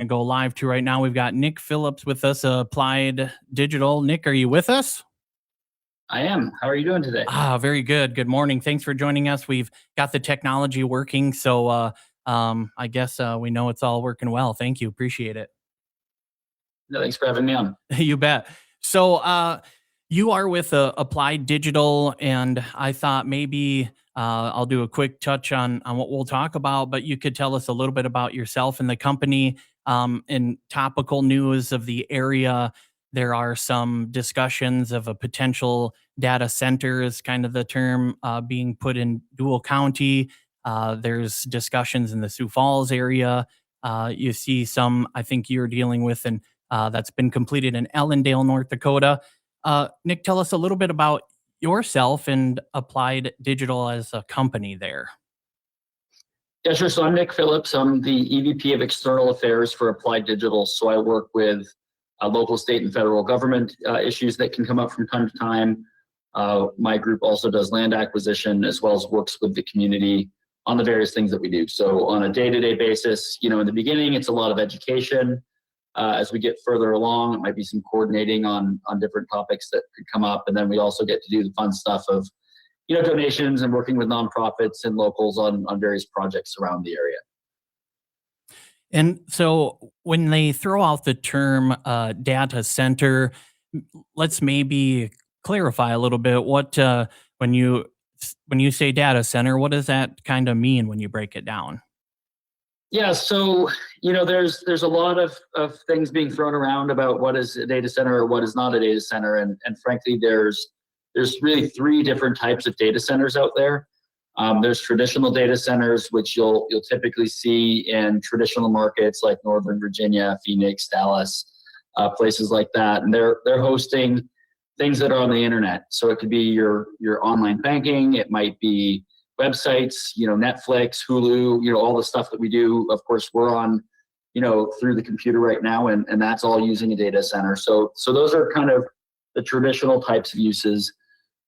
And go live to right now. We've got Nick Phillips with us, Applied Digital. Nick, are you with us? I am. How are you doing today? Very good. Good morning. Thanks for joining us. We've got the technology working, so I guess we know it's all working well. Thank you. Appreciate it. No, thanks for having me on. You bet. So you are with Applied Digital, and I thought maybe I'll do a quick touch on what we'll talk about, but you could tell us a little bit about yourself and the company. In topical news of the area, there are some discussions of a potential data center, is kind of the term, being put in Deuel County. There's discussions in the Sioux Falls area. You see some, I think you're dealing with, and that's been completed in Ellendale, North Dakota. Nick, tell us a little bit about yourself and Applied Digital as a company there. Yeah, sure. So I'm Nick Phillips. I'm the EVP of External Affairs for Applied Digital. So I work with local, state, and federal government issues that can come up from time to time. My group also does land acquisition as well as works with the community on the various things that we do. So on a day-to-day basis, in the beginning, it's a lot of education. As we get further along, it might be some coordinating on different topics that could come up. And then we also get to do the fun stuff of donations and working with nonprofits and locals on various projects around the area. And so when they throw out the term data center, let's maybe clarify a little bit what when you say data center, what does that kind of mean when you break it down? Yeah, so there's a lot of things being thrown around about what is a data center or what is not a data center, and frankly, there's really three different types of data centers out there. There's traditional data centers, which you'll typically see in traditional markets like Northern Virginia, Phoenix, Dallas, places like that, and they're hosting things that are on the internet. So it could be your online banking, it might be websites, Netflix, Hulu, all the stuff that we do. Of course, we're on, through the computer right now, and that's all using a data center. So those are kind of the traditional types of uses.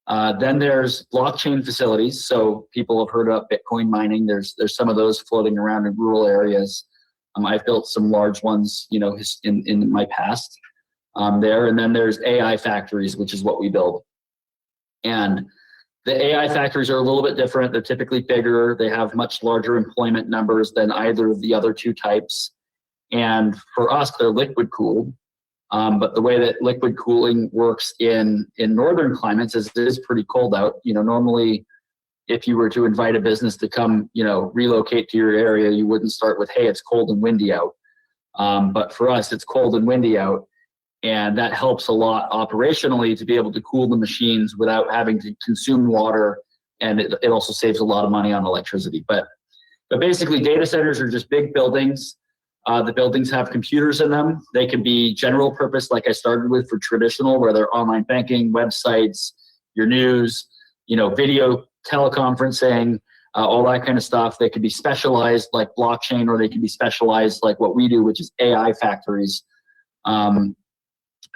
Then there's blockchain facilities. So people have heard about Bitcoin mining. There's some of those floating around in rural areas. I've built some large ones, in my past there. And then there's AI factories, which is what we build. And the AI factories are a little bit different. They're typically bigger. They have much larger employment numbers than either of the other two types. And for us, they're liquid cooled. But the way that liquid cooling works in northern climates is it is pretty cold out. Normally, if you were to invite a business to come, relocate to your area, you wouldn't start with, hey, it's cold and windy out. But for us, it's cold and windy out. And that helps a lot operationally to be able to cool the machines without having to consume water. And it also saves a lot of money on electricity. But basically, data centers are just big buildings. The buildings have computers in them. They can be general purpose, like I started with, for traditional, where they're online banking, websites, your news, video teleconferencing, all that kind of stuff. They could be specialized like blockchain, or they can be specialized like what we do, which is AI factories.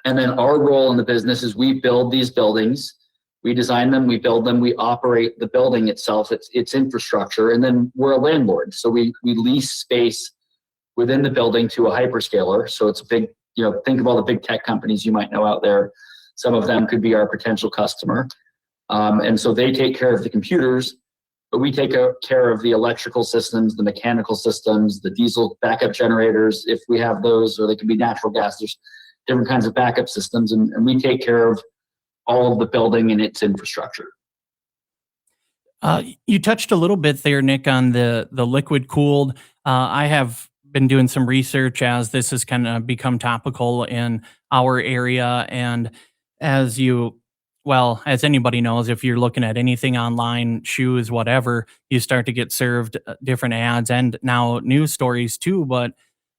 And then our role in the business is we build these buildings. We design them, we build them, we operate the building itself, its infrastructure, and then we're a landlord. So we lease space within the building to a hyperscaler. So it's a big, think of all the big tech companies you might know out there. Some of them could be our potential customer. And so they take care of the computers, but we take care of the electrical systems, the mechanical systems, the diesel backup generators, if we have those, or they could be natural gas. There's different kinds of backup systems, and we take care of all of the building and its infrastructure. You touched a little bit there, Nick, on the liquid cooled. I have been doing some research as this has kind of become topical in our area. And as anybody knows, if you're looking at anything online, shoes, whatever, you start to get served different ads and now news stories too. But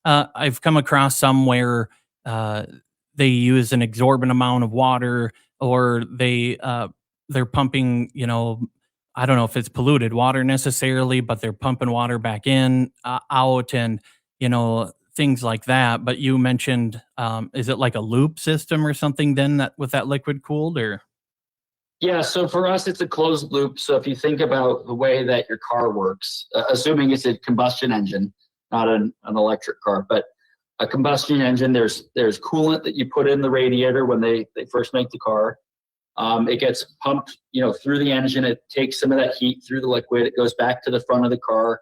I've come across some where they use an exorbitant amount of water, or they're pumping, I don't know if it's polluted water necessarily, but they're pumping water back in, out, and things like that. But you mentioned, is it like a loop system or something then that with that liquid cooled, or? Yeah, so for us, it's a closed loop. So if you think about the way that your car works, assuming it's a combustion engine, not an electric car, but a combustion engine, there's coolant that you put in the radiator when they first make the car. It gets pumped, through the engine. It takes some of that heat through the liquid. It goes back to the front of the car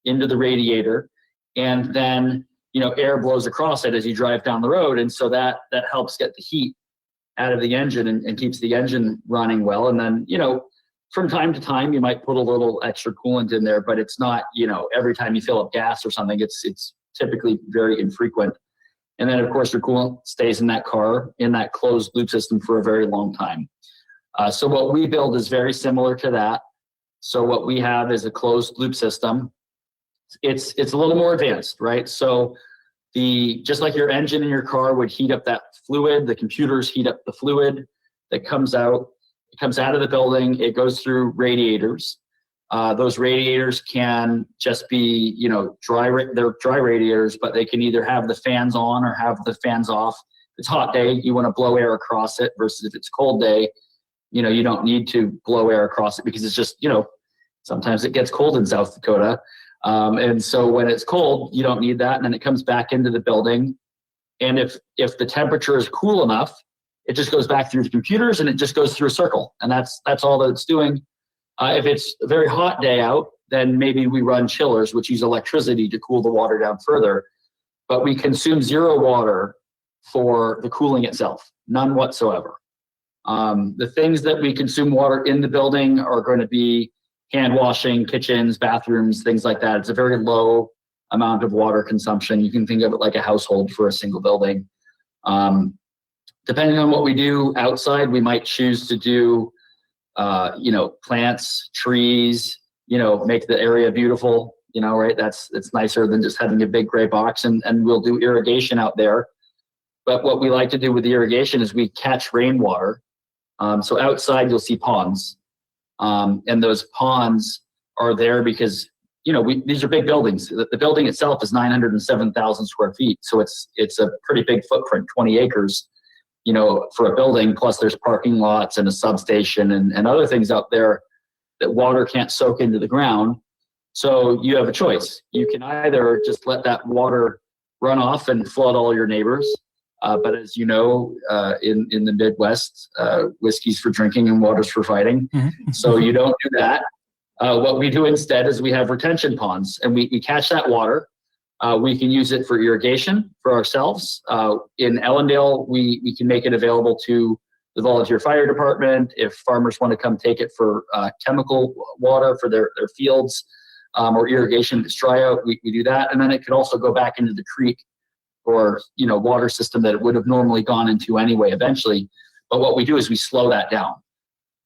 into the radiator, and then air blows across it as you drive down the road, and so that helps get the heat out of the engine and keeps the engine running well. And then from time to time you might put a little extra coolant in there, but it's not every time you fill up gas or something. It's typically very infrequent. And then of course your coolant stays in that car in that closed loop system for a very long time. So what we build is very similar to that. So what we have is a closed loop system. It's a little more advanced, right? So just like your engine in your car would heat up that fluid, the computers heat up the fluid that comes out. It comes out of the building. It goes through radiators. Those radiators can just be, they're dry radiators, but they can either have the fans on or have the fans off. If it's a hot day, you want to blow air across it, versus if it's a cold day, you don't need to blow air across it, because it's just, sometimes it gets cold in South Dakota. And so when it's cold, you don't need that. And then it comes back into the building. And if the temperature is cool enough, it just goes back through the computers and it just goes through a circle. And that's all that it's doing. If it's a very hot day out, then maybe we run chillers, which use electricity to cool the water down further. But we consume zero water for the cooling itself, none whatsoever. The things that we consume water in the building are going to be hand washing, kitchens, bathrooms, things like that. It's a very low amount of water consumption. You can think of it like a household for a single building. Depending on what we do outside, we might choose to do, plants, trees, make the area beautiful, right? It's nicer than just having a big gray box, and we'll do irrigation out there. But what we like to do with the irrigation is we catch rainwater. So outside you'll see ponds. And those ponds are there because, these are big buildings. The building itself is 907,000 square feet. So it's a pretty big footprint, 20 acres, for a building. Plus there's parking lots and a substation and other things out there that water can't soak into the ground. So you have a choice. You can either just let that water run off and flood all your neighbors. But as you know, in the Midwest, whiskey's for drinking and water's for fighting. Mm-hmm. So you don't do that. What we do instead is we have retention ponds, and we catch that water. We can use it for irrigation for ourselves. In Ellendale, we can make it available to the volunteer fire department if farmers want to come take it for chemical water for their fields, or irrigation if it's dry out. We do that, and then it could also go back into the creek or water system that it would have normally gone into anyway eventually. But what we do is we slow that down.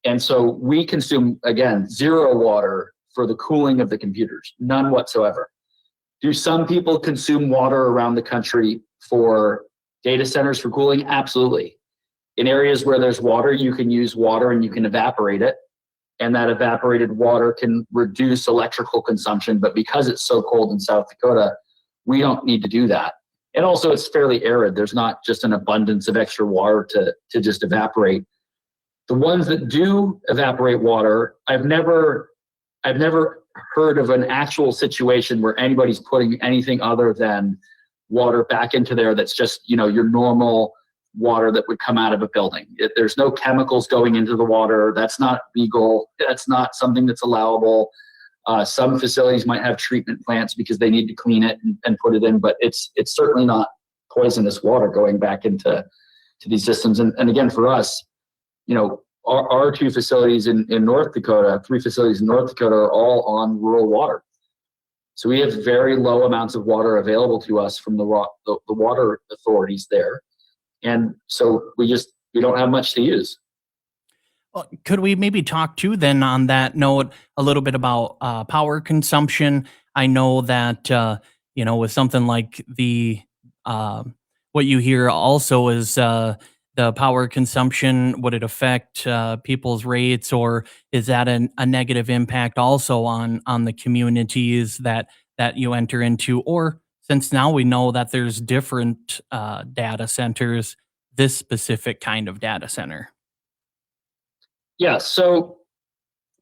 And so we consume, again, zero water for the cooling of the computers, none whatsoever. Do some people consume water around the country for data centers for cooling? Absolutely. In areas where there's water, you can use water and you can evaporate it. And that evaporated water can reduce electrical consumption. But because it's so cold in South Dakota, we don't need to do that. And also it's fairly arid. There's not just an abundance of extra water to just evaporate. The ones that do evaporate water, I've never heard of an actual situation where anybody's putting anything other than water back into there that's just, your normal water that would come out of a building. There's no chemicals going into the water. That's not legal. That's not something that's allowable. Some facilities might have treatment plants because they need to clean it and put it in, but it's certainly not poisonous water going back into these systems. And again, for us, our two facilities in North Dakota, 3 facilities in North Dakota are all on rural water. So we have very low amounts of water available to us from the water authorities there. And so we don't have much to use. Well, could we maybe talk too then on that note a little bit about power consumption? I know that, with something like the, what you hear also is the power consumption, would it affect people's rates, or is that a negative impact also on the communities that you enter into? Or since now we know that there's different data centers, this specific kind of data center? Yeah, so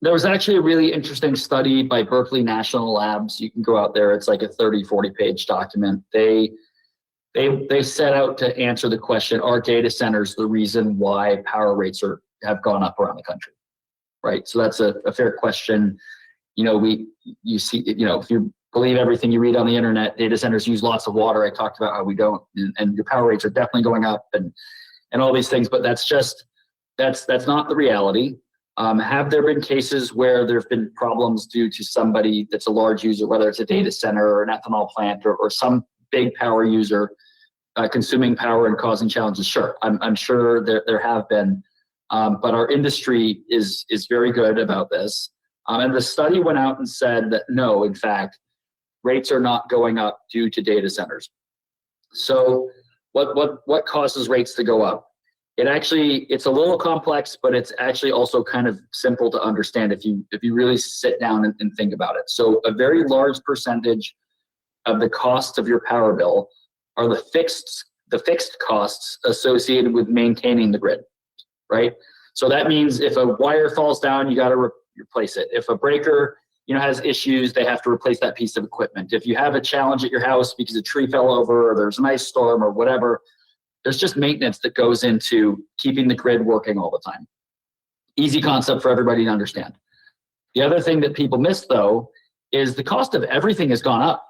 there was actually a really interesting study by Berkeley National Labs. You can go out there. It's like a 30, 40-page document. They they set out to answer the question: are data centers the reason why power rates have gone up around the country? Right. So that's a fair question. You see, if you believe everything you read on the internet, data centers use lots of water. I talked about how we don't, and your power rates are definitely going up, and all these things. But that's not the reality. Have there been cases where there have been problems due to somebody that's a large user, whether it's a data center or an ethanol plant or some big power user consuming power and causing challenges? Sure, I'm sure there have been, but our industry is very good about this. And the study went out and said that no, in fact, rates are not going up due to data centers. So what causes rates to go up? It's a little complex, but it's actually also kind of simple to understand if you really sit down and think about it. So a very large percentage of the costs of your power bill are the fixed costs associated with maintaining the grid, right? So that means if a wire falls down, you got to replace it. If a breaker has issues, they have to replace that piece of equipment. If you have a challenge at your house because a tree fell over or there's an ice storm or whatever, there's just maintenance that goes into keeping the grid working all the time. Easy concept for everybody to understand. The other thing that people miss, though, is the cost of everything has gone up.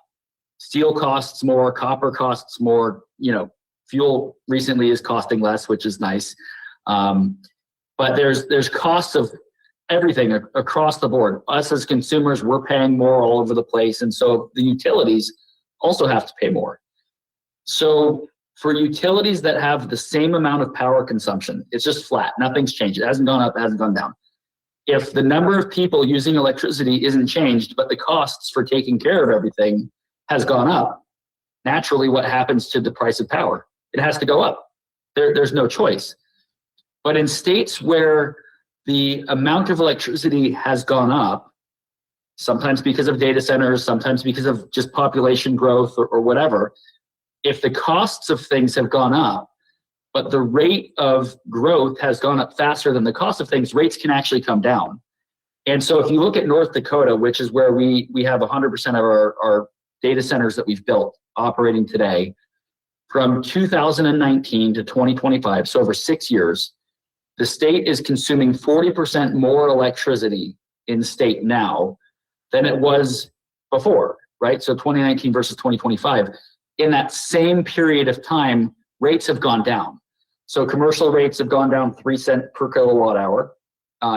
Steel costs more, copper costs more, fuel recently is costing less, which is nice. But there's costs of everything across the board. Us as consumers, we're paying more all over the place. And so the utilities also have to pay more. So for utilities that have the same amount of power consumption, it's just flat. Nothing's changed. It hasn't gone up, it hasn't gone down. If the number of people using electricity isn't changed, but the costs for taking care of everything has gone up, naturally what happens to the price of power? It has to go up. There's no choice. But in states where the amount of electricity has gone up, sometimes because of data centers, sometimes because of just population growth or whatever, if the costs of things have gone up, but the rate of growth has gone up faster than the cost of things, rates can actually come down. And so if you look at North Dakota, which is where we have 100% of our data centers that we've built operating today, from 2019 to 2025, so over 6 years, the state is consuming 40% more electricity in the state now than it was before, right? So 2019 versus 2025. In that same period of time, rates have gone down. So commercial rates have gone down 3 cents per kilowatt hour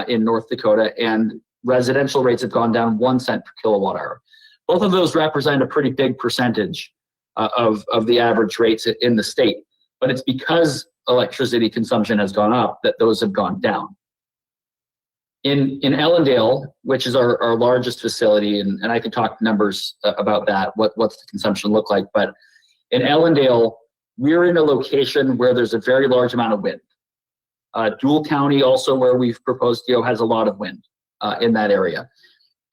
in North Dakota, and residential rates have gone down 1 cent per kilowatt hour. Both of those represent a pretty big percentage of the average rates in the state, but it's because electricity consumption has gone up that those have gone down. In Ellendale, which is our largest facility, and I can talk numbers about that, what's the consumption look like, but in Ellendale, we're in a location where there's a very large amount of wind. Deuel County, also where we've proposed, has a lot of wind in that area.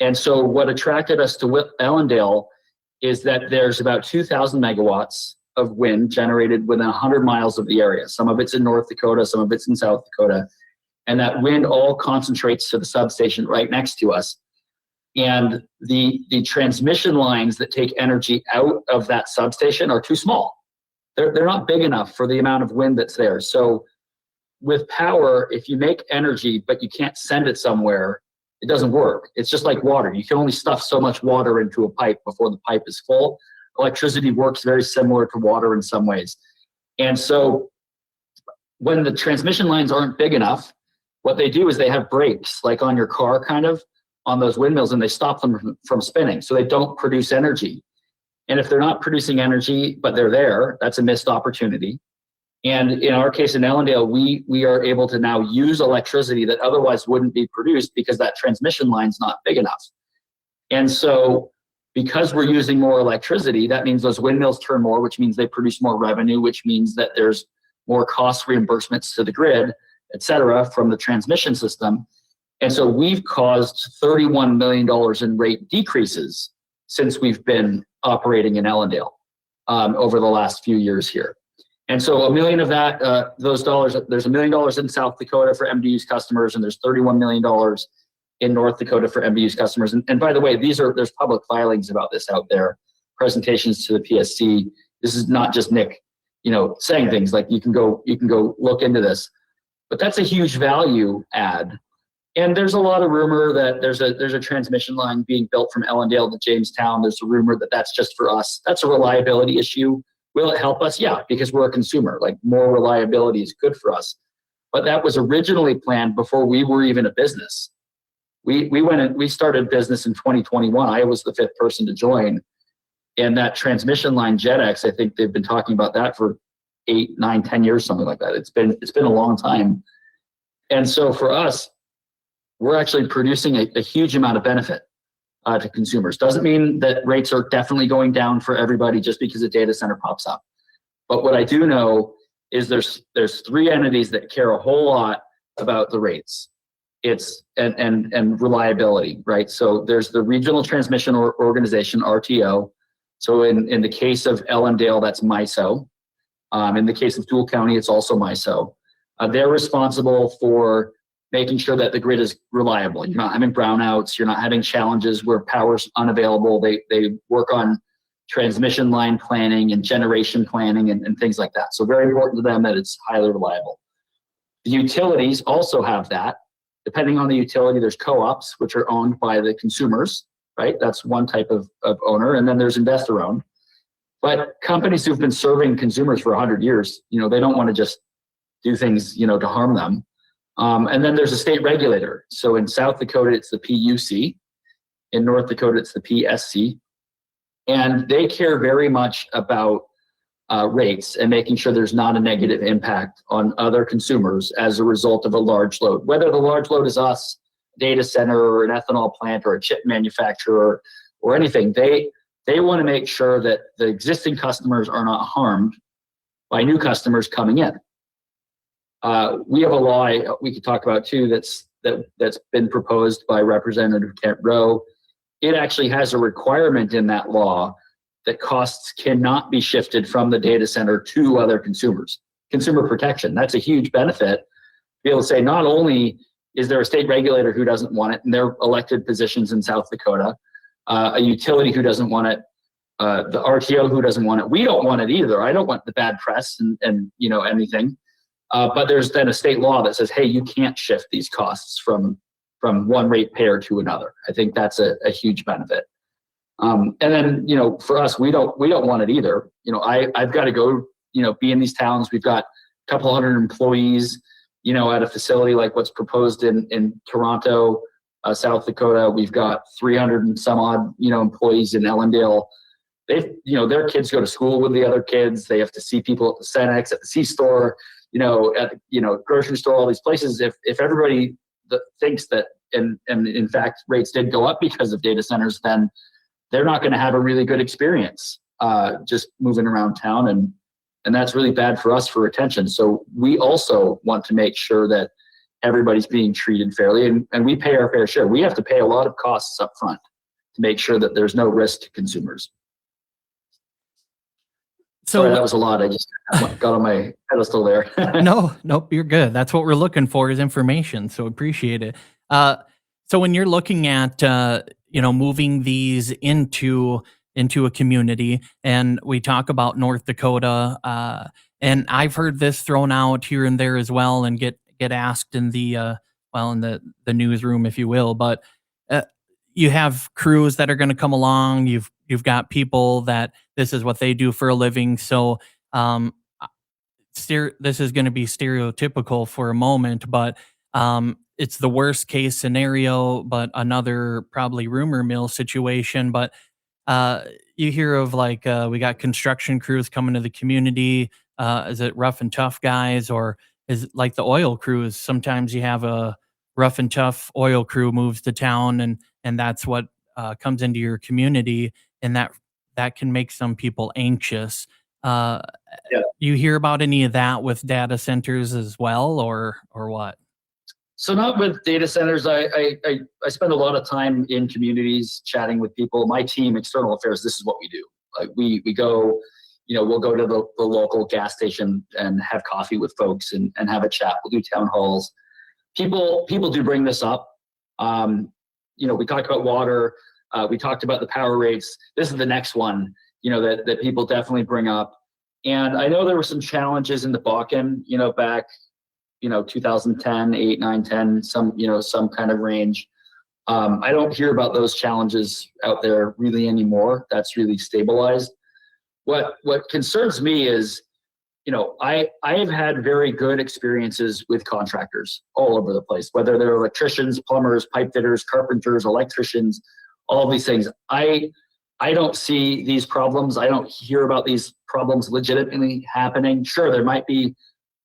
And so what attracted us to Ellendale is that there's about 2,000 megawatts of wind generated within 100 miles of the area. Some of it's in North Dakota, some of it's in South Dakota. And that wind all concentrates to the substation right next to us. And the transmission lines that take energy out of that substation are too small. They're not big enough for the amount of wind that's there. So with power, if you make energy, but you can't send it somewhere, it doesn't work. It's just like water. You can only stuff so much water into a pipe before the pipe is full. Electricity works very similar to water in some ways. And so when the transmission lines aren't big enough, what they do is they have brakes, like on your car kind of, on those windmills, and they stop them from spinning. So they don't produce energy. And if they're not producing energy, but they're there, that's a missed opportunity. And in our case in Ellendale, we are able to now use electricity that otherwise wouldn't be produced because that transmission line's not big enough. And so because we're using more electricity, that means those windmills turn more, which means they produce more revenue, which means that there's more cost reimbursements to the grid, et cetera, from the transmission system. And so we've caused $31 million in rate decreases since we've been operating in Ellendale over the last few years here. And so $1 million of that, those dollars, there's $1 million in South Dakota for MDU's customers, and there's $31 million in North Dakota for MDU's customers. And by the way, there's public filings about this out there, presentations to the PSC. This is not just Nick saying things like you can go look into this. But that's a huge value add. And there's a lot of rumor that there's a transmission line being built from Ellendale to Jamestown. There's a rumor that that's just for us. That's a reliability issue. Will it help us? Yeah, because we're a consumer. Like, more reliability is good for us. But that was originally planned before we were even a business. We went and we started business in 2021. I was the 5th person to join. And that transmission line, JetX, I think they've been talking about that for 8, 9, 10 years, something like that. It's been a long time. And so for us, we're actually producing a huge amount of benefit to consumers. Doesn't mean that rates are definitely going down for everybody just because a data center pops up. But what I do know is there's 3 entities that care a whole lot about the rates. It's and reliability, right? So there's the Regional Transmission Organization, RTO. So in the case of Ellendale, that's MISO. In the case of Deuel County, it's also MISO. They're responsible for making sure that the grid is reliable. You're not having brownouts. You're not having challenges where power's unavailable. They work on transmission line planning and generation planning and things like that. So very important to them that it's highly reliable. The utilities also have that. Depending on the utility, there's co-ops, which are owned by the consumers, right? That's one type of owner. And then there's investor owned. But companies who've been serving consumers for 100 years, they don't want to just do things, to harm them. And then there's a state regulator. So in South Dakota, it's the PUC. In North Dakota, it's the PSC. And they care very much about rates and making sure there's not a negative impact on other consumers as a result of a large load. Whether the large load is us, data center, or an ethanol plant, or a chip manufacturer, or anything, they want to make sure that the existing customers are not harmed by new customers coming in. We have a law we could talk about too that's been proposed by Representative Kent Rowe. It actually has a requirement in that law that costs cannot be shifted from the data center to other consumers. Consumer protection, that's a huge benefit. Be able to say, not only is there a state regulator who doesn't want it, and they're elected positions in South Dakota, a utility who doesn't want it, the RTO who doesn't want it. We don't want it either. I don't want the bad press and anything. But there's then a state law that says, hey, you can't shift these costs from one ratepayer to another. I think that's a huge benefit. And then, for us, we don't want it either. I've got to go, be in these towns. We've got a couple hundred employees, at a facility like what's proposed in Toronto, South Dakota. We've got 300 and some odd, employees in Ellendale. Their kids go to school with the other kids. They have to see people at the Cenex, at the C-store, at grocery store, all these places. If everybody thinks that, and in fact rates did go up because of data centers, then they're not going to have a really good experience just moving around town, and that's really bad for us for retention. So we also want to make sure that everybody's being treated fairly, and we pay our fair share. We have to pay a lot of costs up front to make sure that there's no risk to consumers. So sorry, that was a lot. I just got on my pedestal there. Nope, you're good. That's what we're looking for, is information. So appreciate it. So when you're looking at moving these into a community, and we talk about North Dakota, and I've heard this thrown out here and there as well, and get asked in the newsroom, if you will. But you have crews that are going to come along. You've got people that this is what they do for a living. So this is going to be stereotypical for a moment, but it's the worst case scenario, but another probably rumor mill situation. But you hear of we got construction crews coming to the community. Is it rough and tough guys, or is it like the oil crews? Sometimes you have a rough and tough oil crew moves to town, and that's what comes into your community, and that can make some people anxious. Yeah. You hear about any of that with data centers as well, or what? So not with data centers. I spend a lot of time in communities chatting with people. My team, external affairs, this is what we do. Like we go, we'll go to the local gas station and have coffee with folks and have a chat. We'll do town halls. People do bring this up. We talked about water. We talked about the power rates. This is the next one, that people definitely bring up. And I know there were some challenges in the Bakken, back, 2010, 8, 9, 10, some kind of range. I don't hear about those challenges out there really anymore. That's really stabilized. What concerns me is, I have had very good experiences with contractors all over the place, whether they're electricians, plumbers, pipe fitters, carpenters, electricians, all of these things. I don't see these problems. I don't hear about these problems legitimately happening. Sure, there might be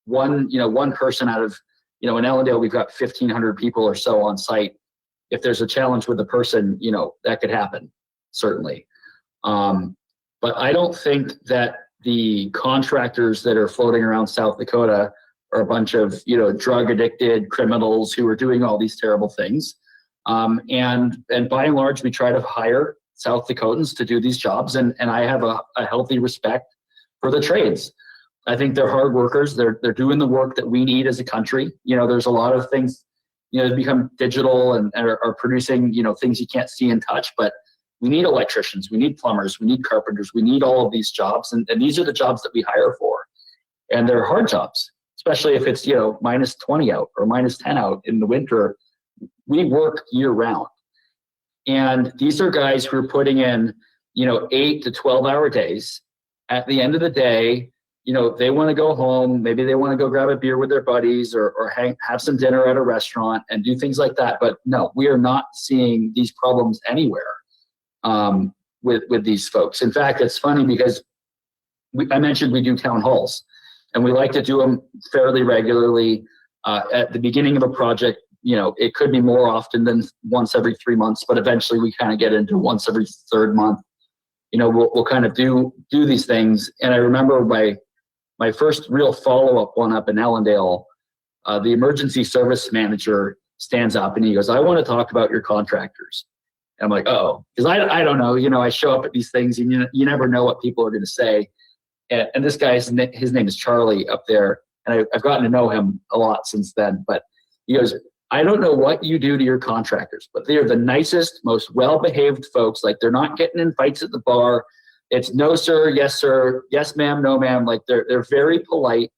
one person out of, in Ellendale, we've got 1,500 people or so on site. If there's a challenge with a person, that could happen, certainly. But I don't think that the contractors that are floating around South Dakota are a bunch of, drug addicted criminals who are doing all these terrible things. And by and large, we try to hire South Dakotans to do these jobs. And I have a healthy respect for the trades. I think they're hard workers. They're doing the work that we need as a country. There's a lot of things, become digital and are producing, things you can't see and touch, but we need electricians, we need plumbers, we need carpenters, we need all of these jobs. And these are the jobs that we hire for. And they're hard jobs, especially if it's, minus 20 out or minus 10 out in the winter. We work year round. And these are guys who are putting in, 8 to 12-hour days. At the end of the day, they want to go home. Maybe they want to go grab a beer with their buddies or have some dinner at a restaurant and do things like that. But no, we are not seeing these problems anywhere with these folks. In fact, it's funny because I mentioned we do town halls, and we like to do them fairly regularly at the beginning of a project. It could be more often than once every 3 months, but eventually we kind of get into once every third month. We'll kind of do these things. And I remember my first real follow-up one up in Ellendale, the emergency service manager stands up and he goes, "I want to talk about your contractors." And I'm like, "Oh," because I don't know. I show up at these things and you never know what people are going to say. And this guy, his name is Charlie up there, and I've gotten to know him a lot since then. But he goes, "I don't know what you do to your contractors, but they are the nicest, most well-behaved folks. Like, they're not getting in fights at the bar. It's no, sir, yes, ma'am, no, ma'am." Like, they're very polite.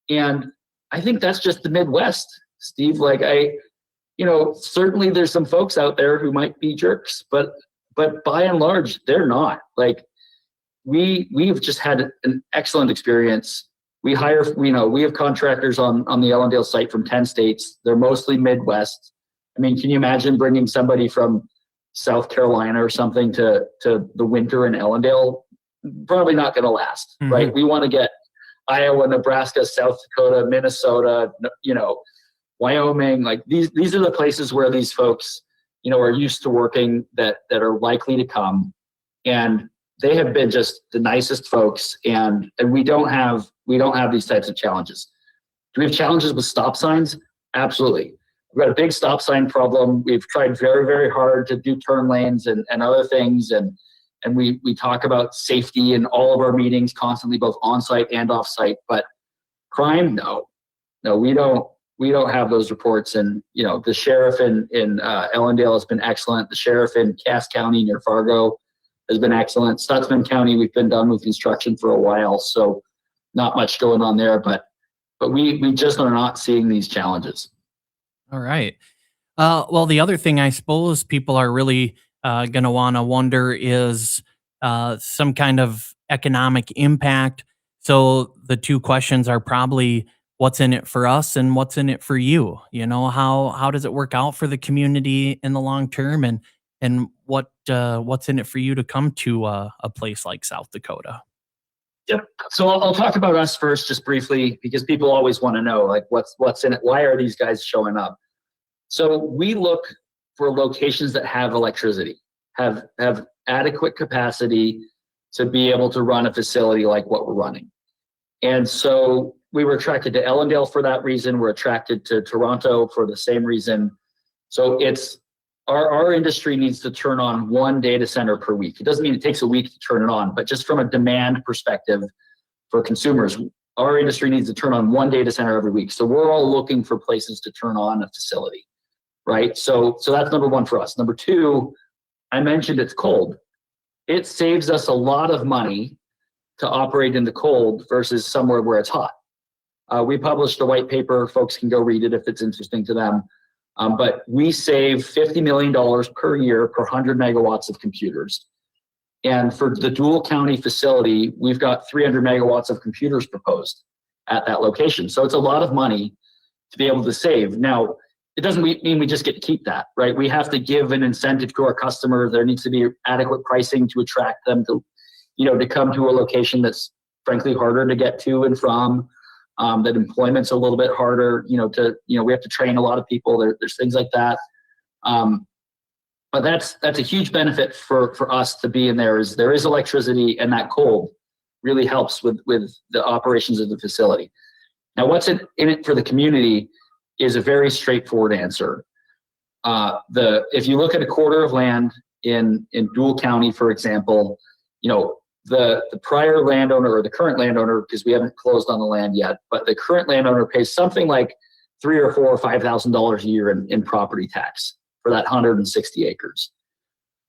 And I think that's just the Midwest, Steve. Like, certainly there's some folks out there who might be jerks, but by and large, they're not. Like, we've just had an excellent experience. We have contractors on the Ellendale site from 10 states. They're mostly Midwest. I mean, can you imagine bringing somebody from South Carolina or something to the winter in Ellendale? Probably not going to last, right? We want to get Iowa, Nebraska, South Dakota, Minnesota, Wyoming. Like, these are the places where these folks, are used to working, that are likely to come. And they have been just the nicest folks, and we don't have these types of challenges. Do we have challenges with stop signs? Absolutely. We've got a big stop sign problem. We've tried very, very hard to do turn lanes and other things, and we talk about safety in all of our meetings constantly, both on site and off site. But crime, no, we don't have those reports. And the sheriff in Ellendale has been excellent. The sheriff in Cass County near Fargo has been excellent. Stutzman County, we've been done with construction for a while, so not much going on there, but we just are not seeing these challenges. All right. Well, the other thing I suppose people are really going to want to wonder is some kind of economic impact. So the two questions are probably, what's in it for us and what's in it for you? How does it work out for the community in the long term, and what's in it for you to come to a place like South Dakota? Yep. So I'll talk about us first, just briefly, because people always want to know, like, what's in it. Why are these guys showing up? So we look for locations that have electricity, have adequate capacity to be able to run a facility like what we're running. And so we were attracted to Ellendale for that reason. We're attracted to Toronto for the same reason. So it's our industry needs to turn on one data center per week. It doesn't mean it takes a week to turn it on, but just from a demand perspective for consumers, our industry needs to turn on one data center every week. So we're all looking for places to turn on a facility, right? So that's number one for us. Number two, I mentioned it's cold. It saves us a lot of money to operate in the cold versus somewhere where it's hot. We published a white paper. Folks can go read it if it's interesting to them. But we save $50 million per year per 100 megawatts of computers. And for the Deuel County facility, we've got 300 megawatts of computers proposed at that location. So it's a lot of money to be able to save. Now, it doesn't mean we just get to keep that, right? We have to give an incentive to our customer. There needs to be adequate pricing to attract them to, to come to a location that's frankly harder to get to and from. That employment's a little bit harder, we have to train a lot of people. There's things like that. But that's a huge benefit for us to be in there is electricity, and that cold really helps with the operations of the facility. Now, what's in it for the community is a very straightforward answer. If you look at a quarter of land in Deuel County, for example, the prior landowner or the current landowner, because we haven't closed on the land yet, but the current landowner pays something like $3,000 or $4,000 or $5,000 a year in property tax for that 160 acres.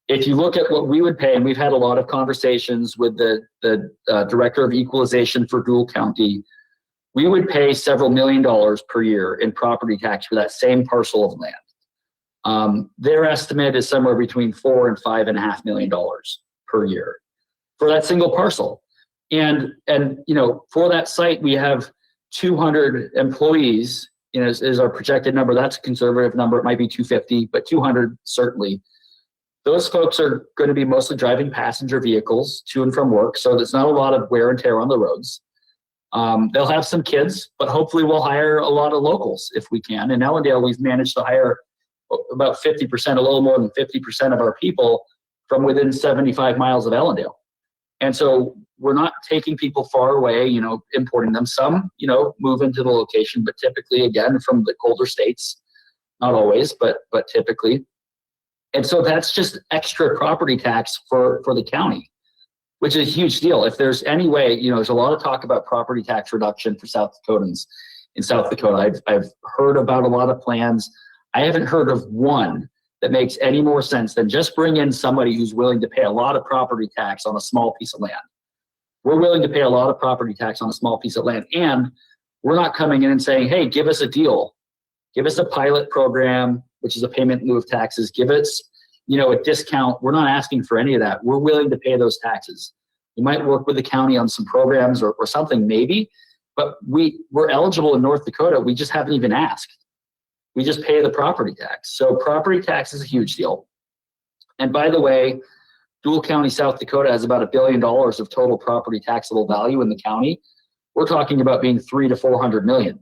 If you look at what we would pay, and we've had a lot of conversations with the director of equalization for Deuel County, we would pay several $1 million per year in property tax for that same parcel of land. Their estimate is somewhere between $4 and $5.5 million per year for that single parcel. And for that site, we have 200 employees, is our projected number. That's a conservative number. It might be 250, but 200 certainly. Those folks are going to be mostly driving passenger vehicles to and from work, so there's not a lot of wear and tear on the roads. They'll have some kids, but hopefully we'll hire a lot of locals if we can. In Ellendale, we've managed to hire about 50%, a little more than 50% of our people from within 75 miles of Ellendale. And so we're not taking people far away, importing them. Some, move into the location, but typically, again, from the colder states, not always, but typically. And so that's just extra property tax for the county, which is a huge deal. If there's any way, there's a lot of talk about property tax reduction for South Dakotans in South Dakota. I've heard about a lot of plans. I haven't heard of one that makes any more sense than just bring in somebody who's willing to pay a lot of property tax on a small piece of land. We're willing to pay a lot of property tax on a small piece of land, and we're not coming in and saying, hey, give us a deal. Give us a pilot program, which is a payment in lieu of taxes. Give us, a discount. We're not asking for any of that. We're willing to pay those taxes. We might work with the county on some programs or something maybe, but we're eligible in North Dakota. We just haven't even asked. We just pay the property tax. So property tax is a huge deal. And by the way, Deuel County, South Dakota has about $1 billion of total property taxable value in the county. We're talking about being 300 to 400 million,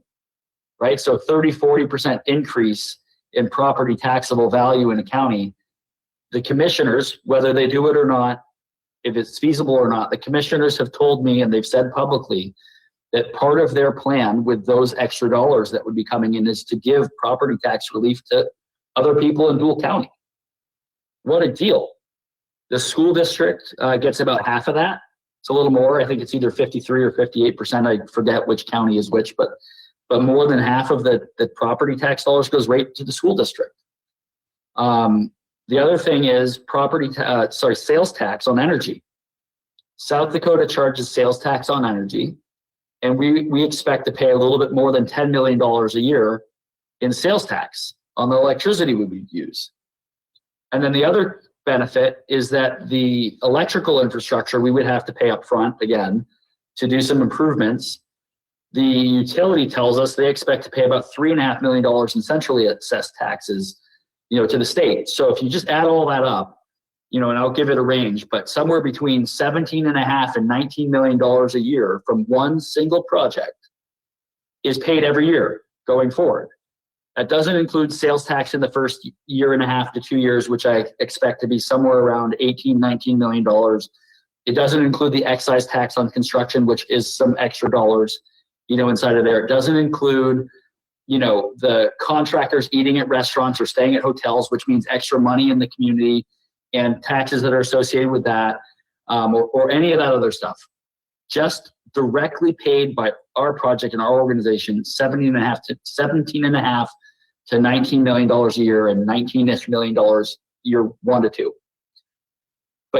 right? So 30-40% increase in property taxable value in a county. The commissioners, whether they do it or not, if it's feasible or not, the commissioners have told me, and they've said publicly, that part of their plan with those extra dollars that would be coming in is to give property tax relief to other people in Deuel County. What a deal. The school district gets about half of that. It's a little more. I think it's either 53 or 58%. I forget which county is which, but more than half of the property tax dollars goes right to the school district. The other thing is sales tax on energy. South Dakota charges sales tax on energy, and we expect to pay a little bit more than $10 million a year in sales tax on the electricity we would use. And then the other benefit is that the electrical infrastructure we would have to pay up front again to do some improvements. The utility tells us they expect to pay about $3.5 million in centrally assessed taxes, to the state. So if you just add all that up, and I'll give it a range, but somewhere between $17.5 and $19 million a year from one single project is paid every year going forward. That doesn't include sales tax in the first year and a half to 2 years, which I expect to be somewhere around $18-19 million. It doesn't include the excise tax on construction, which is some extra dollars, inside of there. It doesn't include, the contractors eating at restaurants or staying at hotels, which means extra money in the community and taxes that are associated with that, or any of that other stuff. Just directly paid by our project and our organization, $17.5 to $19 million a year, and $19-ish million year 1 to 2.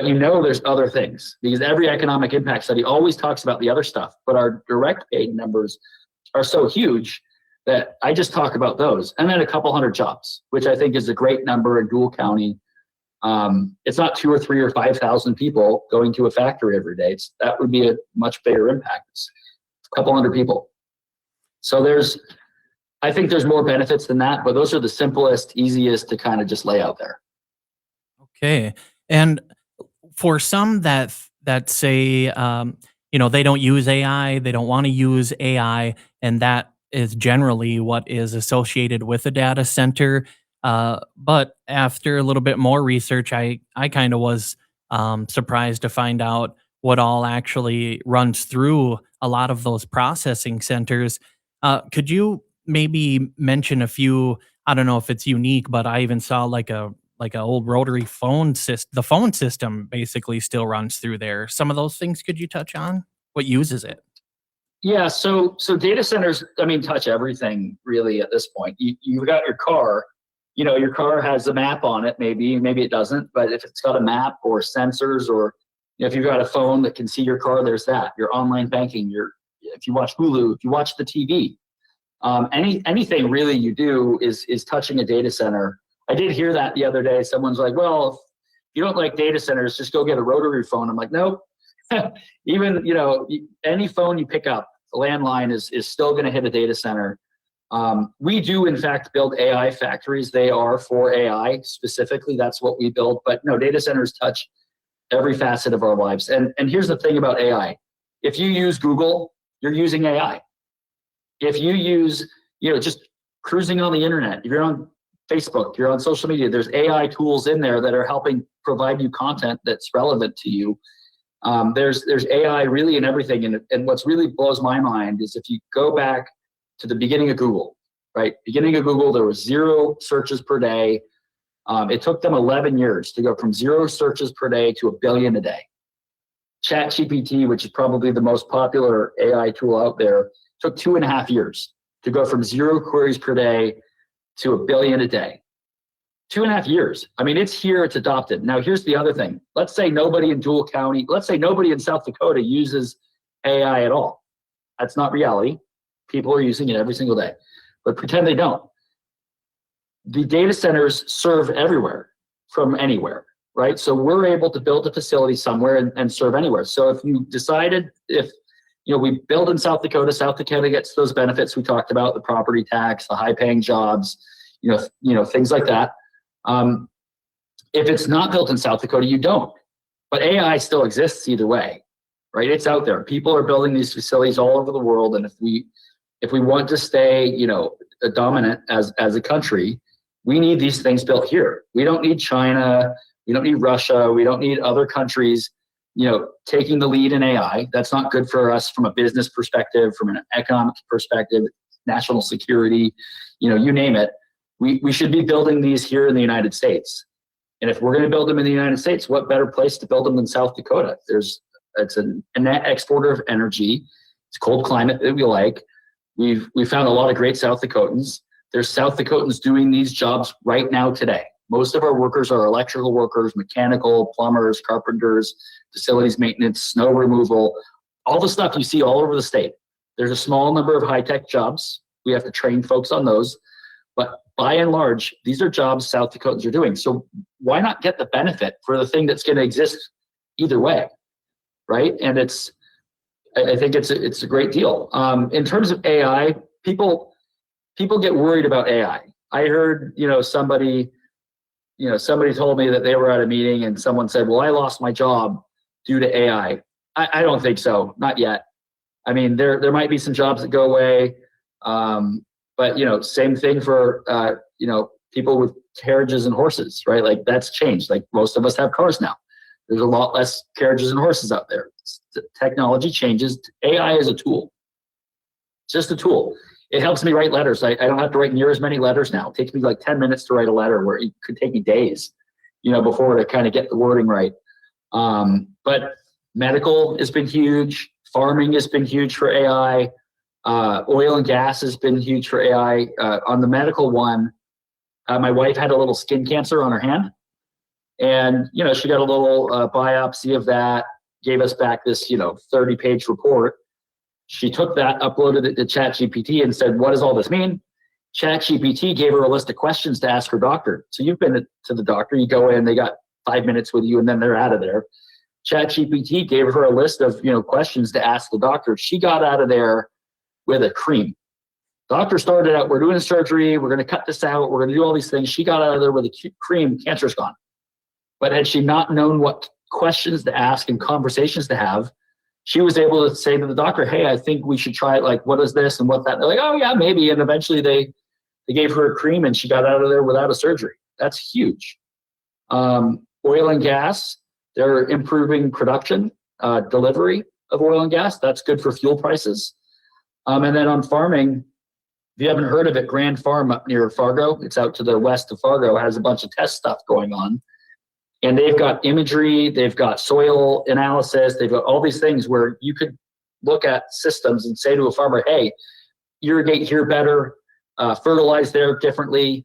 but there's other things, because every economic impact study always talks about the other stuff, but our direct paid numbers are so huge that I just talk about those. And then a couple hundred jobs, which I think is a great number in Deuel County. It's not 2 or 3 or 5,000 people going to a factory every day. That would be a much bigger impact. It's a couple hundred people. So I think there's more benefits than that, but those are the simplest, easiest to kind of just lay out there. Okay. And for some that say, they don't use AI, they don't want to use AI, and that is generally what is associated with a data center. But after a little bit more research, I kind of was surprised to find out what all actually runs through a lot of those processing centers. Could you maybe mention a few? I don't know if it's unique, but I even saw like a old rotary phone system. The phone system basically still runs through there. Some of those things, could you touch on? What uses it? Yeah, so data centers, touch everything really at this point. You've got your car. Your car has a map on it, maybe it doesn't, but if it's got a map or sensors, or if you've got a phone that can see your car, there's that. Your online banking, if you watch Hulu, if you watch the TV, anything really you do is touching a data center. I did hear that the other day. Someone's like, well, if you don't like data centers, just go get a rotary phone. I'm like, nope. Even, any phone you pick up, a landline is still going to hit a data center. We do, in fact, build AI factories. They are for AI specifically. That's what we build. But no, data centers touch every facet of our lives. And here's the thing about AI. If you use Google, you're using AI. If you use, just cruising on the internet, if you're on Facebook, you're on social media, there's AI tools in there that are helping provide you content that's relevant to you. There's AI really in everything. And what's really blows my mind is if you go back to the beginning of Google, right? Beginning of Google, there was 0 searches per day. It took them 11 years to go from 0 searches per day to 1 billion a day. ChatGPT, which is probably the most popular AI tool out there, took 2.5 years to go from 0 queries per day to 1 billion a day. 2.5 years. It's here, it's adopted. Now, here's the other thing. Let's say nobody in Deuel County, let's say nobody in South Dakota uses AI at all. That's not reality. People are using it every single day. But pretend they don't. The data centers serve everywhere from anywhere, right? So we're able to build a facility somewhere and serve anywhere. So if you decided, we build in South Dakota gets those benefits we talked about, the property tax, the high-paying jobs, things like that. If it's not built in South Dakota, you don't. But AI still exists either way, right? It's out there. People are building these facilities all over the world, and if we want to stay, dominant as a country, we need these things built here. We don't need China. We don't need Russia. We don't need other countries, taking the lead in AI. That's not good for us from a business perspective, from an economic perspective, national security, you name it. We should be building these here in the United States. And if we're going to build them in the United States, what better place to build them than South Dakota? It's a net exporter of energy. It's cold climate that we like. We found a lot of great South Dakotans. There's South Dakotans doing these jobs right now today. Most of our workers are electrical workers, mechanical, plumbers, carpenters, facilities maintenance, snow removal, all the stuff you see all over the state. There's a small number of high-tech jobs. We have to train folks on those. But by and large, these are jobs South Dakotans are doing. So why not get the benefit for the thing that's going to exist either way, right? And I think it's a great deal. In terms of AI, people get worried about AI. I heard, somebody told me that they were at a meeting and someone said, well, I lost my job due to AI. I don't think so, not yet. There might be some jobs that go away, but same thing for people with carriages and horses, right? Like that's changed. Like most of us have cars now. There's a lot less carriages and horses out there. Technology changes. AI is a tool. It's just a tool. It helps me write letters. I don't have to write near as many letters now. It takes me like 10 minutes to write a letter where it could take me days, before to kind of get the wording right. But medical has been huge. Farming has been huge for AI. Oil and gas has been huge for AI. On the medical one, my wife had a little skin cancer on her hand. And, she got a little biopsy of that, gave us back this, 30-page report. She took that, uploaded it to ChatGPT and said, what does all this mean? ChatGPT gave her a list of questions to ask her doctor. So you've been to the doctor, you go in, they got 5 minutes with you, and then they're out of there. ChatGPT gave her a list of, questions to ask the doctor. She got out of there with a cream. Doctor started out, we're doing surgery, we're going to cut this out, we're going to do all these things. She got out of there with a cream, cancer's gone. But had she not known what questions to ask and conversations to have, she was able to say to the doctor, hey, I think we should try it. Like, what is this and what that? They're like, oh, yeah, maybe. And eventually they gave her a cream and she got out of there without a surgery. That's huge. Oil and gas, they're improving production, delivery of oil and gas. That's good for fuel prices. And then on farming, if you haven't heard of it, Grand Farm up near Fargo, it's out to the west of Fargo, has a bunch of test stuff going on. And they've got imagery, they've got soil analysis, they've got all these things where you could look at systems and say to a farmer, hey, irrigate here better, fertilize there differently,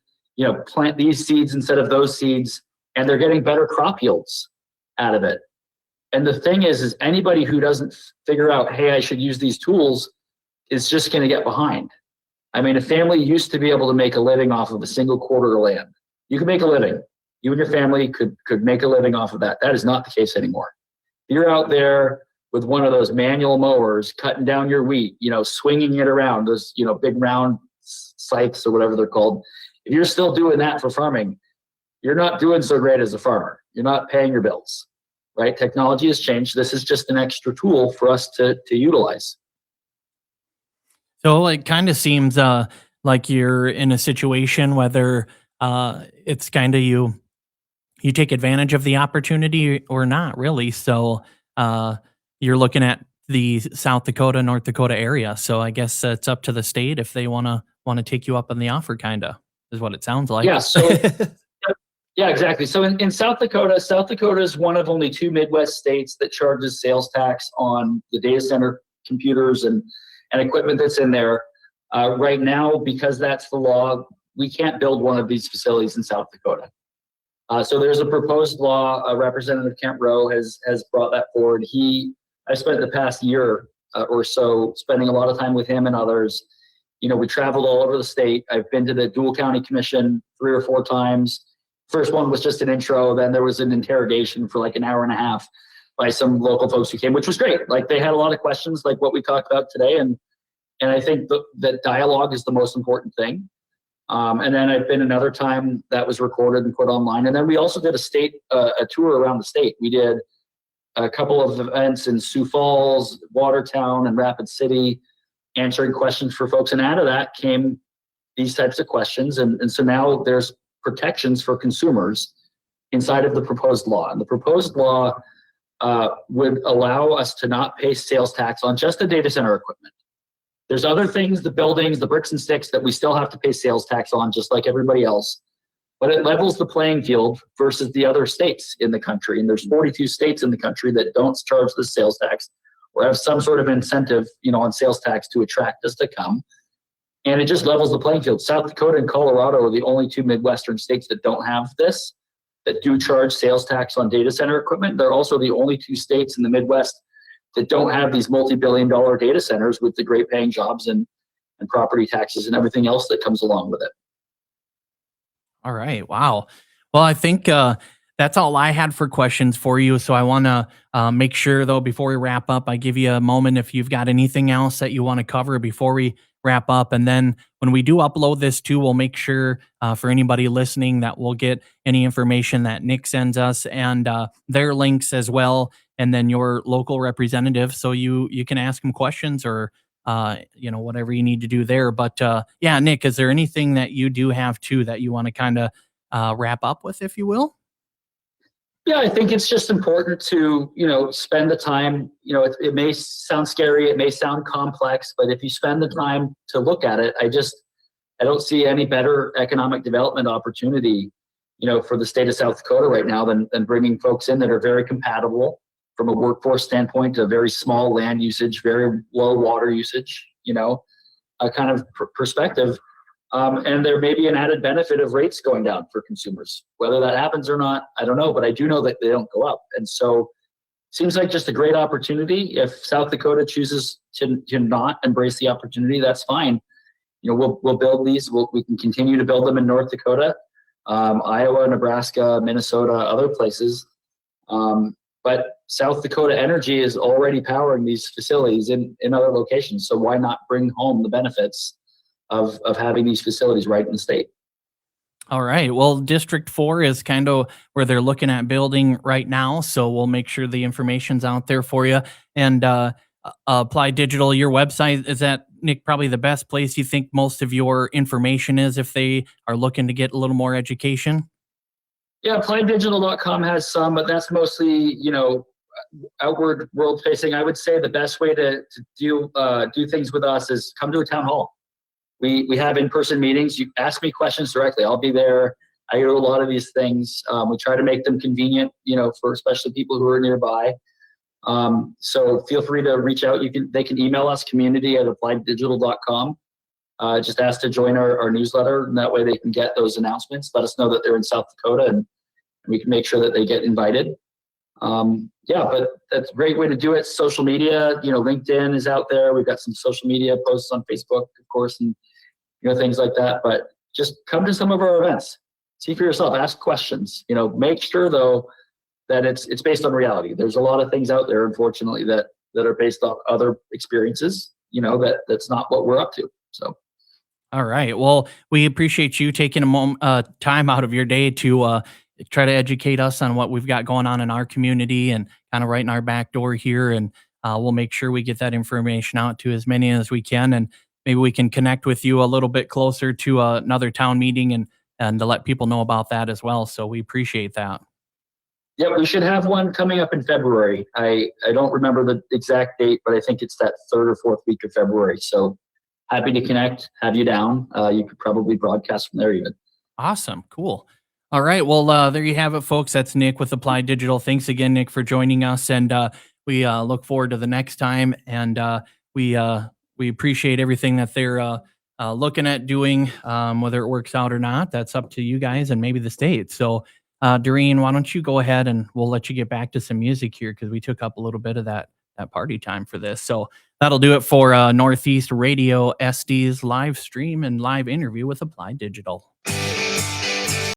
plant these seeds instead of those seeds, and they're getting better crop yields out of it. And the thing is anybody who doesn't figure out, hey, I should use these tools is just going to get behind. I mean, a family used to be able to make a living off of a single quarter of land. You could make a living. You and your family could make a living off of that. That is not the case anymore. You're out there with one of those manual mowers, cutting down your wheat, swinging it around, those, big round scythes or whatever they're called. If you're still doing that for farming, you're not doing so great as a farmer. You're not paying your bills, right? Technology has changed. This is just an extra tool for us to utilize. So it kind of seems like you're in a situation whether it's kind of you take advantage of the opportunity or not, really. So you're looking at the South Dakota, North Dakota area. So I guess it's up to the state if they want to take you up on the offer, kind of is what it sounds like. Yeah. So yeah, exactly. So in South Dakota is one of only 2 Midwest states that charges sales tax on the data center computers and equipment that's in there. Right now, because that's the law, we can't build one of these facilities in South Dakota. So there's a proposed law. Representative Kent Rowe has brought that forward. I spent the past year or so spending a lot of time with him and others. We traveled all over the state. I've been to the Deuel County Commission 3 or 4 times. First one was just an intro. Then there was an interrogation for like an hour and a half by some local folks who came, which was great. Like, they had a lot of questions like what we talked about today. And I think that dialogue is the most important thing. And then I've been another time that was recorded and put online. And then we also did a tour around the state. We did a couple of events in Sioux Falls, Watertown, and Rapid City, answering questions for folks. And out of that came these types of questions. And so now there's protections for consumers inside of the proposed law. And the proposed law would allow us to not pay sales tax on just the data center equipment. There's other things, the buildings, the bricks and sticks, that we still have to pay sales tax on, just like everybody else. But it levels the playing field versus the other states in the country. And there's 42 states in the country that don't charge the sales tax or have some sort of incentive, on sales tax to attract us to come. And it just levels the playing field. South Dakota and Colorado are the only 2 Midwestern states that don't have this, that do charge sales tax on data center equipment. They're also the only 2 states in the Midwest that don't have these multi-billion-dollar data centers with the great paying jobs and property taxes and everything else that comes along with it. All right. Wow. Well, I think that's all I had for questions for you. So I want to make sure, though, before we wrap up, I give you a moment if you've got anything else that you want to cover before we wrap up. And then when we do upload this too, we'll make sure for anybody listening that we'll get any information that Nick sends us and their links as well. And then your local representative, so you can ask them questions or whatever you need to do there. But yeah, Nick, is there anything that you do have too that you want to kind of wrap up with, if you will? Yeah, I think it's just important to, spend the time. It may sound scary, it may sound complex, but if you spend the time to look at it, I don't see any better economic development opportunity, for the state of South Dakota right now than bringing folks in that are very compatible from a workforce standpoint, to very small land usage, very low water usage, a kind of perspective. And there may be an added benefit of rates going down for consumers. Whether that happens or not, I don't know, but I do know that they don't go up. And so seems like just a great opportunity. If South Dakota chooses to not embrace the opportunity, that's fine. We'll build these. We can continue to build them in North Dakota, Iowa, Nebraska, Minnesota, other places. But South Dakota Energy is already powering these facilities in other locations. So why not bring home the benefits of having these facilities right in the state? All right. Well, District 4 is kind of where they're looking at building right now. So we'll make sure the information's out there for you. And Apply Digital, your website, is that, Nick, probably the best place you think most of your information is if they are looking to get a little more education? Yeah, applieddigital.com has some, but that's mostly, outward world facing. I would say the best way to do things with us is come to a town hall. We have in-person meetings. You ask me questions directly. I'll be there. I do a lot of these things. We try to make them convenient, for especially people who are nearby. So feel free to reach out. They can email us, community@applieddigital.com. Just ask to join our newsletter, and that way they can get those announcements. Let us know that they're in South Dakota, and we can make sure that they get invited. But that's a great way to do it. Social media, LinkedIn is out there. We've got some social media posts on Facebook, of course, and things like that. But just come to some of our events. See for yourself. Ask questions. Make sure though that it's based on reality. There's a lot of things out there, unfortunately, that are based on other experiences. That's not what we're up to. So. All right. Well, we appreciate you taking time out of your day to try to educate us on what we've got going on in our community and kind of right in our back door here. And we'll make sure we get that information out to as many as we can. And maybe we can connect with you a little bit closer to another town meeting and to let people know about that as well. So we appreciate that. Yeah, we should have one coming up in February. I don't remember the exact date, but I think it's that third or fourth week of February. So happy to connect, have you down. You could probably broadcast from there even. Awesome. Cool. All right. Well, there you have it, folks. That's Nick with Applied Digital. Thanks again, Nick, for joining us. And we look forward to the next time. And we appreciate everything that they're looking at doing, whether it works out or not. That's up to you guys and maybe the state. So, Doreen, why don't you go ahead and we'll let you get back to some music here because we took up a little bit of that party time for this. So that'll do it for Northeast Radio SD's live stream and live interview with Applied Digital.